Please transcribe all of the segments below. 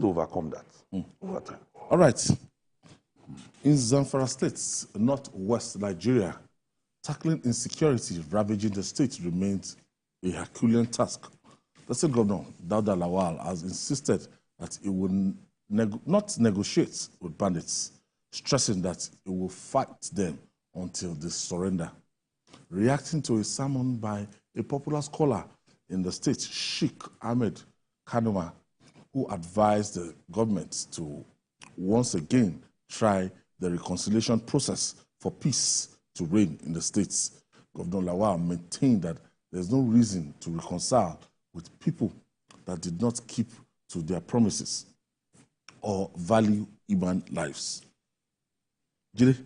to overcome that over time. All right. In Zamfara State, northwest Nigeria, tackling insecurity ravaging the state remains a herculean task. The state governor, Dauda Lawal, has insisted that he will not negotiate with bandits, stressing that he will fight them until they surrender. Reacting to a sermon by a popular scholar in the state, Sheikh Ahmed Kanoma, who advised the government to once again try the reconciliation process for peace to reign in the states. Governor Lawal maintained that there's no reason to reconcile with people that did not keep to their promises or value human lives. Jide,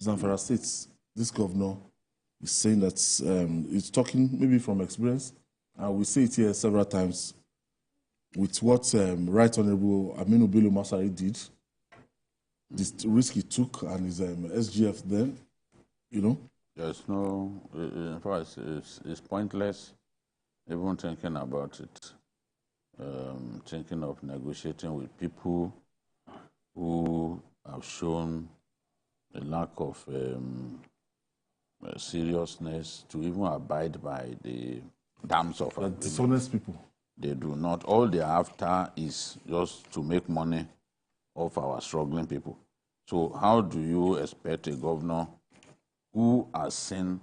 Zamfara State, this governor is saying that he's talking maybe from experience, and we say it here several times, with what Right Honorable Aminu Bello Masari did, this risk he took and his SGF then, you know? There's no, in fact, it's pointless even thinking about it, thinking of negotiating with people who have shown a lack of seriousness to even abide by the terms of agreement. Dishonest people. They do not. All they're after is just to make money off our struggling people. So how do you expect a governor who has seen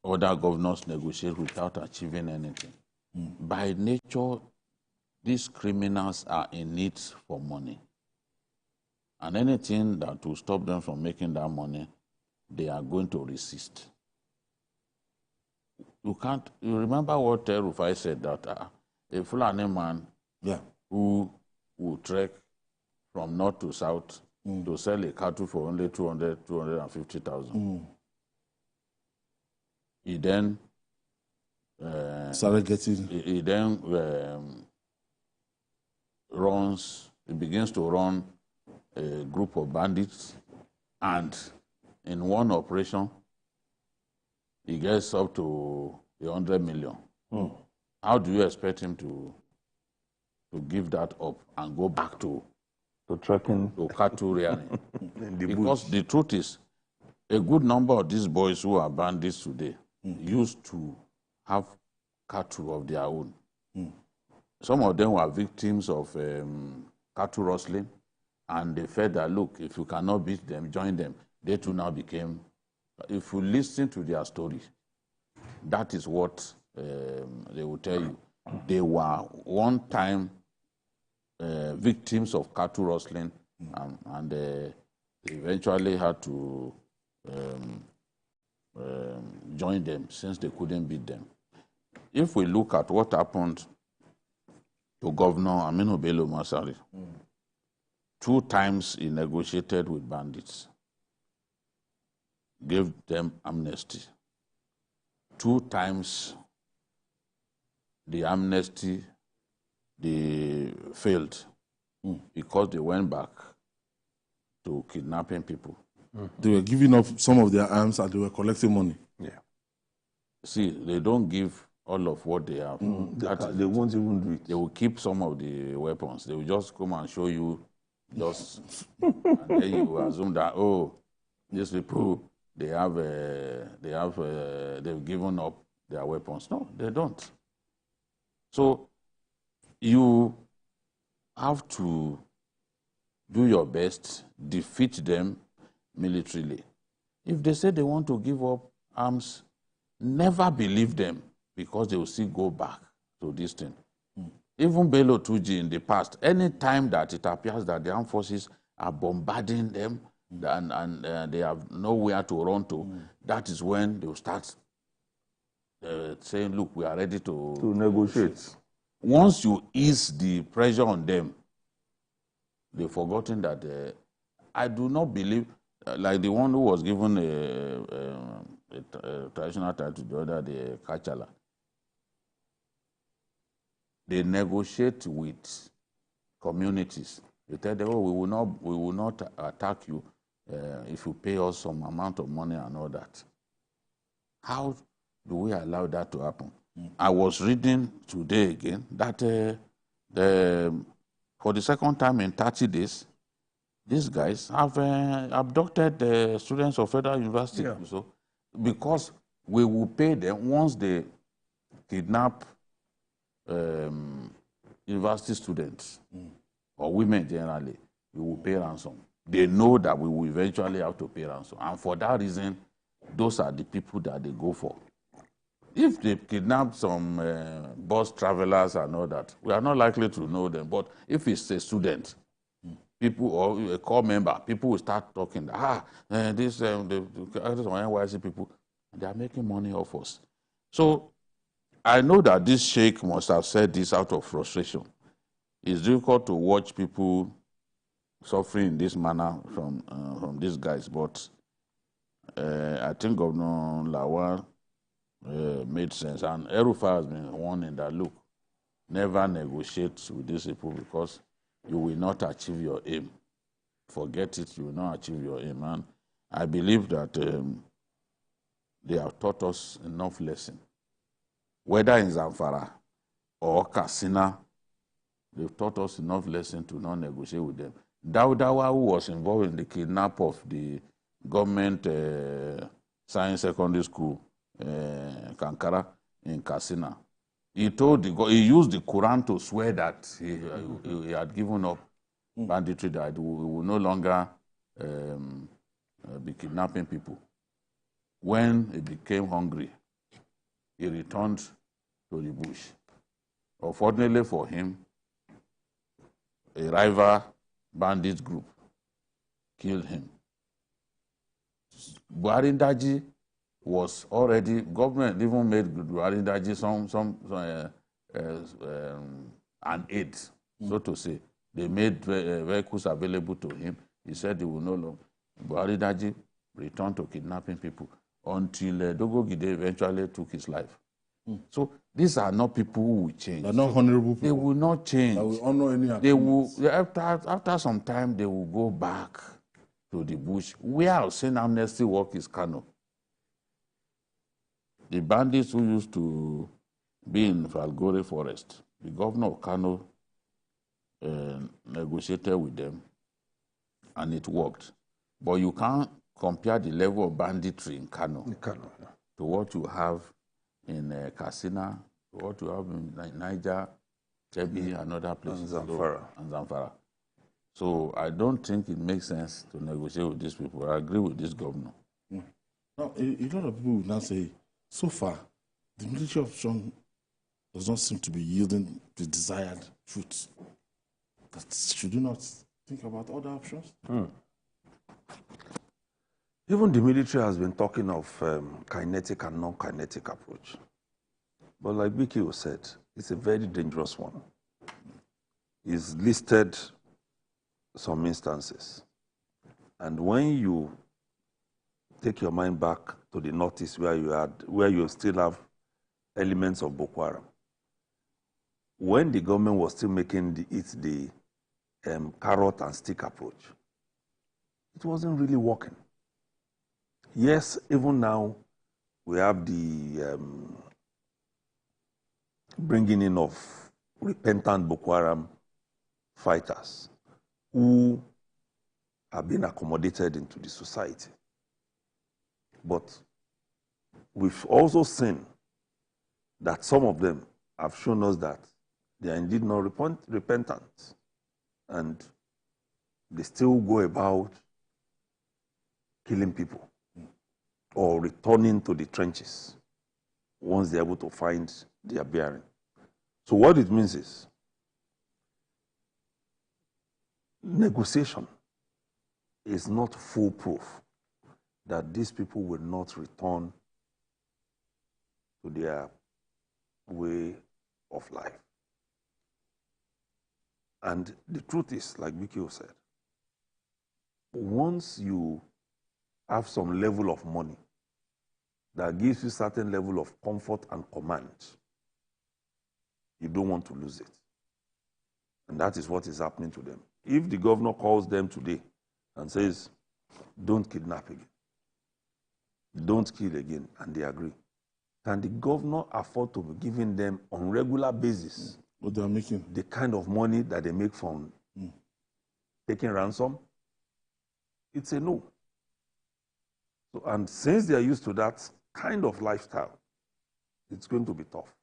other governors negotiate without achieving anything? By nature, these criminals are in need for money. And anything that will stop them from making that money, they are going to resist. You remember what Rufai said, that a Fulani man who would trek from north to south to sell a cattle for only 250,000. He then started getting. He then he begins to run a group of bandits, and in one operation, he gets up to 100 million. How do you expect him to give that up and go back to trekking, to cattle rearing? Because the truth is, a good number of these boys who are bandits today used to have cattle of their own. Some of them were victims of cattle rustling, and they felt that, look, if you cannot beat them, join them. They too now became, if you listen to their story, that is what they will tell you. They were one time victims of cattle rustling, and they eventually had to join them since they couldn't beat them. If we look at what happened to Governor Aminu Bello Masari, 2 times he negotiated with bandits, gave them amnesty. 2 times the amnesty, they failed because they went back to kidnapping people. They were giving up some of their arms and they were collecting money. Yeah. See, they don't give all of what they have. They won't even do it. They will keep some of the weapons. They will just come and show you, just and then you assume that, oh, these people, they've given up their weapons. No, they don't. So you have to do your best, defeat them militarily. If they say they want to give up arms, never believe them, because they will still go back to this thing. Even Bello 2G in the past, any time that it appears that the armed forces are bombarding them and they have nowhere to run to, that is when they will start saying, look, we are ready to negotiate. Once you ease the pressure on them, they've forgotten that I do not believe, like the one who was given a traditional title the other day, Kachala. They negotiate with communities. They tell them, oh, we will not attack you if you pay us some amount of money and all that. How do we allow that to happen? I was reading today again that for the second time in 30 days, these guys have abducted the students of Federal University. Yeah. So, because we will pay them once they kidnap university students or women generally, we will pay ransom. They know that we will eventually have to pay ransom. And for that reason, those are the people that they go for. If they kidnap some bus travelers and all that, we are not likely to know them. But if it's a student, people or a core member, people will start talking. This the NYC people, they are making money off us. So I know that this sheikh must have said this out of frustration. It's difficult to watch people suffering in this manner from these guys, but I think Governor Lawal made sense. And Erufa has been warning that, look, never negotiate with these people because you will not achieve your aim. Forget it, you will not achieve your aim. And I believe that they have taught us enough lesson. Whether in Zamfara or Katsina, they've taught us enough lesson to not negotiate with them. Dauda Lawal, who was involved in the kidnap of the government science secondary school, Kankara, in Katsina, he used the Quran to swear that he had given up banditry, that he will no longer be kidnapping people. When he became hungry, he returned to the bush. Unfortunately for him, a rival bandit group killed him. Buhari Daji was already, government even made Buhari Daji an aid, so to say. They made vehicles available to him. He said he will no longer. Buhari Daji returned to kidnapping people until Dogo Gide eventually took his life. So these are not people who will change. They're not honorable people. They will not change. That will honor any They will, after some time, they will go back to the bush. Where I've seen amnesty work is Kano. The bandits who used to be in Falgore Forest, the governor of Kano negotiated with them, and it worked. But you can't compare the level of banditry in Kano to what you have in Katsina, what you have in Niger, Kebbi, and other places. And Zamfara. And Zamfara. So I don't think it makes sense to negotiate with these people. I agree with this governor. Now, a lot of people will now say, so far, the military option does not seem to be yielding the desired fruits. Should you not think about other options? Even the military has been talking of kinetic and non-kinetic approach. But like Biki said, it's a very dangerous one. He's listed some instances. And when you take your mind back to the Northeast where you still have elements of Boko Haram, when the government was still making the carrot and stick approach, it wasn't really working. Yes, even now, we have the bringing in of repentant Boko Haram fighters who have been accommodated into the society. But we've also seen that some of them have shown us that they are indeed not repentant, and they still go about killing people or returning to the trenches once they're able to find their bearing. So what it means is negotiation is not foolproof that these people will not return to their way of life. And the truth is, like Bikio said, once you have some level of money that gives you certain level of comfort and command, you don't want to lose it. And that is what is happening to them. If the governor calls them today and says, don't kidnap again, don't kill again, and they agree, can the governor afford to be giving them on regular basis what they are making? the kind of money that they make from taking ransom? It's a no. So, and since they are used to that kind of lifestyle, it's going to be tough.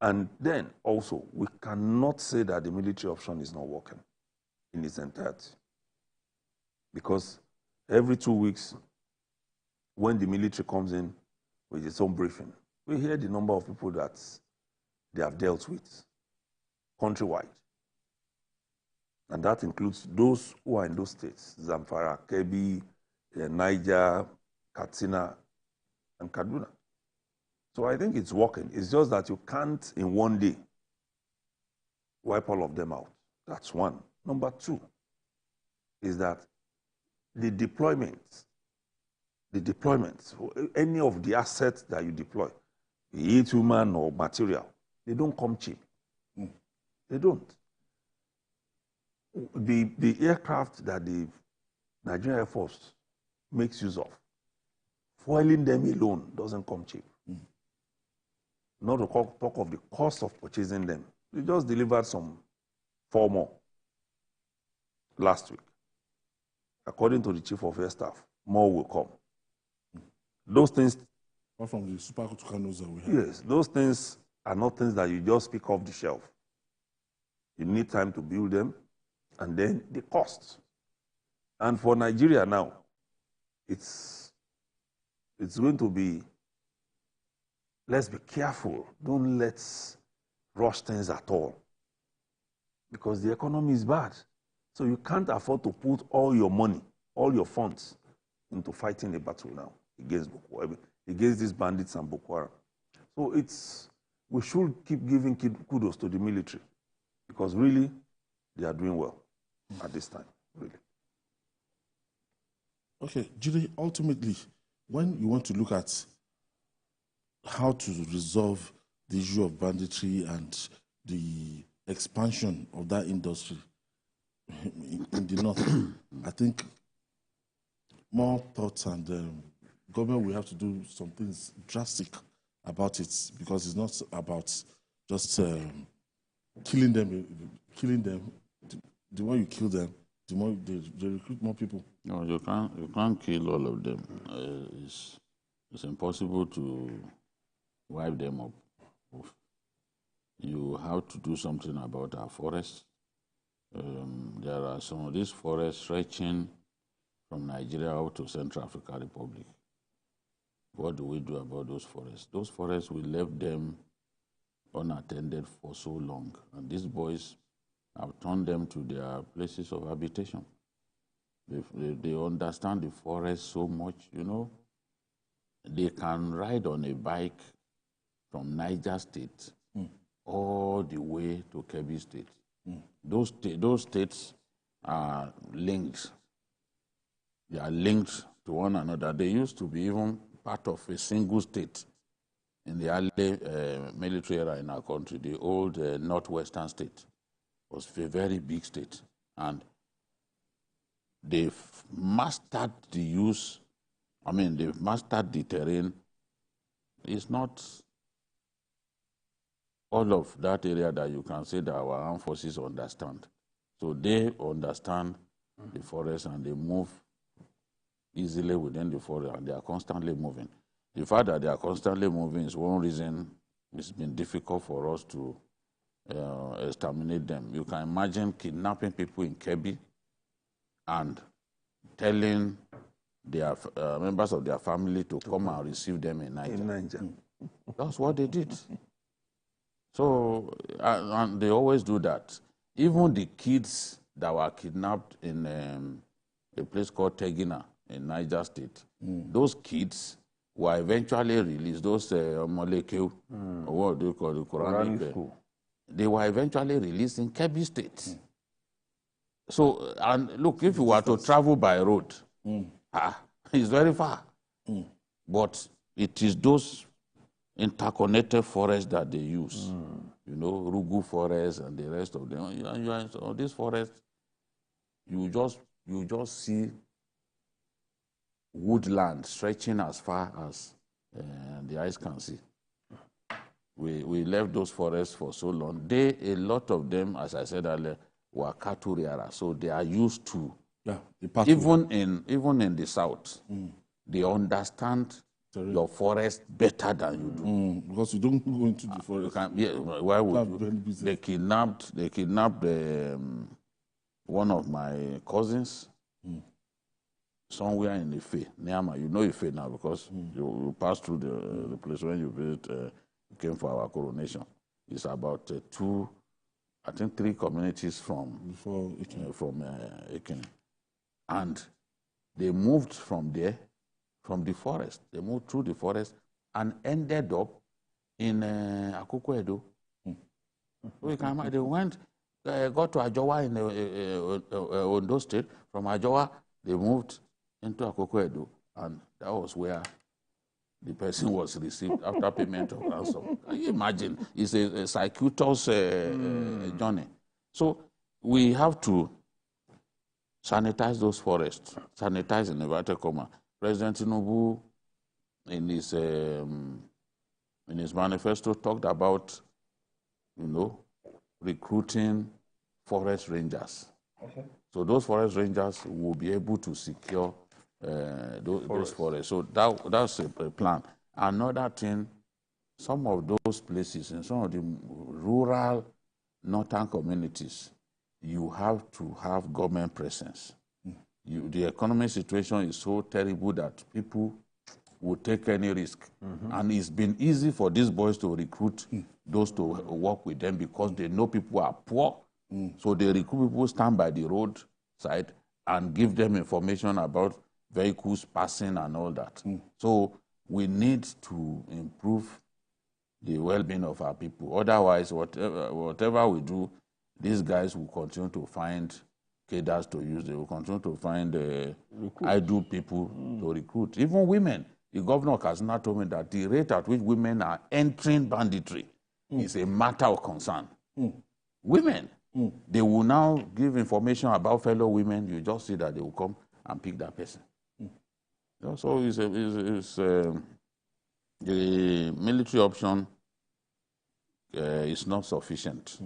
And then also, we cannot say that the military option is not working in its entirety. Because every 2 weeks, when the military comes in with its own briefing, we hear the number of people that they have dealt with countrywide. And that includes those who are in those states, Zamfara, Kebbi, Niger, Katsina, and Kaduna. So I think it's working. It's just that you can't, in one day, wipe all of them out. That's one. Number two is that the deployments, any of the assets that you deploy, be it human or material, they don't come cheap. They don't. The aircraft that the Nigerian Air Force makes use of, fueling them alone doesn't come cheap. Not to talk of the cost of purchasing them. We just delivered 4 more last week. According to the Chief of Air Staff, more will come. Those things... Apart from the Super Tucanos that we have. Yes, those things are not things that you just pick off the shelf. You need time to build them, and then the costs. And for Nigeria now, it's going to be, let's be careful. Don't let's rush things at all. Because the economy is bad. So you can't afford to put all your money, all your funds into fighting a battle now against these bandits and Boko Haram. So we should keep giving kudos to the military, because really, they are doing well at this time, really. Okay, Julie, ultimately, when you want to look at how to resolve the issue of banditry and the expansion of that industry in the north, I think more thoughts and government will have to do some things drastic about it, because it's not about just killing them. The more you kill them, the more they recruit more people. No, you can't kill all of them. It's impossible to wipe them up. You have to do something about our forests. There are some of these forests stretching from Nigeria out to Central African Republic. What do we do about those forests? Those forests, we left them unattended for so long, and these boys have turned them to their places of habitation. They understand the forest so much, you know. They can ride on a bike from Niger State all the way to Kebbi State. Those states are linked. They are linked to one another. They used to be even part of a single state in the early military era in our country. The old northwestern state was a very big state, and they've mastered the use. They've mastered the terrain. It's not all of that area that you can say that our armed forces understand. So they understand the forest, and they move easily within the forest, and they are constantly moving. The fact that they are constantly moving is one reason it's been difficult for us to exterminate them. You can imagine kidnapping people in Kebbi and telling their members of their family to come and receive them in Niger. That's what they did. So, and they always do that. Even the kids that were kidnapped in a place called Tegina in Niger State, those kids were eventually released. Those molecules, or what do you call the Quranic school? They were eventually released in Kebbi State. So, and look, if you were to travel by road, it's very far. But it is those interconnected forests that they use. You know, Rugu forest and the rest of them. So this forest, you just see woodland stretching as far as the eyes can see. We left those forests for so long. A lot of them, as I said earlier, were cattle rearers, so they are used to. Yeah, even in the south, they understand your forest better than you do. Because you don't go into the forest. Why would you? They kidnapped one of my cousins somewhere in Ife, Niama. You know Ife now because you pass through the place when you visit. Came for our coronation. It's about 3 communities from Ekene. And they moved from there, from the forest. They moved through the forest and ended up in Akoko Edo. So you can imagine, they went, got to Ajowa in Ondo State. From Ajowa, they moved into Akoko Edo. And that was where the person was received after payment of ransom. Can you imagine? It's a circuitous journey. So we have to sanitize those forests, sanitize in inverted comma. President Tinubu, in his manifesto, talked about, recruiting forest rangers. Okay. So those forest rangers will be able to secure those forests. So that's a plan. Another thing, some of those places, in some of the rural northern communities, you have to have government presence. The economic situation is so terrible that people will take any risk. And it's been easy for these boys to recruit those to work with them because they know people are poor. So they recruit people, stand by the roadside and give them information about vehicles passing and all that. So we need to improve the well-being of our people. Otherwise, whatever we do, these guys will continue to find cadres to use. They will continue to find idle people to recruit. Even women. The governor of Katsina told me that the rate at which women are entering banditry is a matter of concern. Women, they will now give information about fellow women. You just see that they will come and pick that person. So the military option is not sufficient.